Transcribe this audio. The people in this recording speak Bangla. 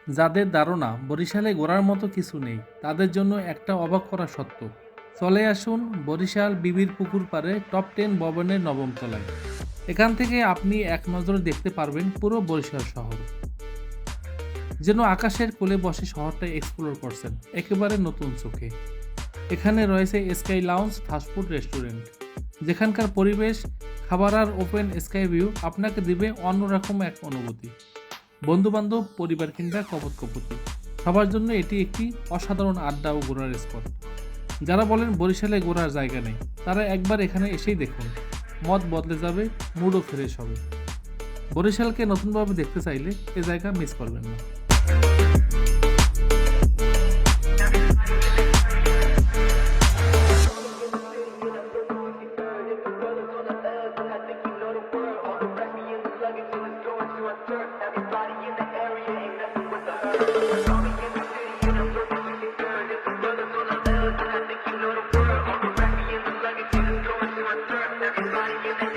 যাদের ধারণা বরিশালে ঘোরার মতো কিছু নেই, তাদের জন্য একটা অবাক করা সত্য। চলে আসুন বরিশাল বিবির পুকুর পাড়ে টপ 10 ভবনের নবম তলায়। এখান থেকে আপনি এক নজরে দেখতে পারবেন পুরো বরিশাল শহর। যেন আকাশের কোলে বসে শহরটা এক্সপ্লোর করছেন একেবারে নতুন চোখে। এখানে রয়েছে স্কাই লাউঞ্জ ফাস্টফুড রেস্টুরেন্ট, যেখানকার পরিবেশ, খাবার আর ওপেন স্কাই ভিউ আপনাকে দিবে অন্যরকম এক অনুভূতি। বন্ধুবান্ধব, পরিবার কিংবা কপোত-কপোতি, সবার জন্য এটি একটি অসাধারণ আড্ডা ও ঘোরার স্পট। যারা বলেন বরিশালে ঘোরার জায়গা নেই, তারা একবার এখানে এসেই দেখুন, মত বদলে যাবে, মুডও ফ্রেশ হবে। বরিশালকে নতুনভাবে দেখতে চাইলে এ জায়গা মিস করবেন না। Everybody in the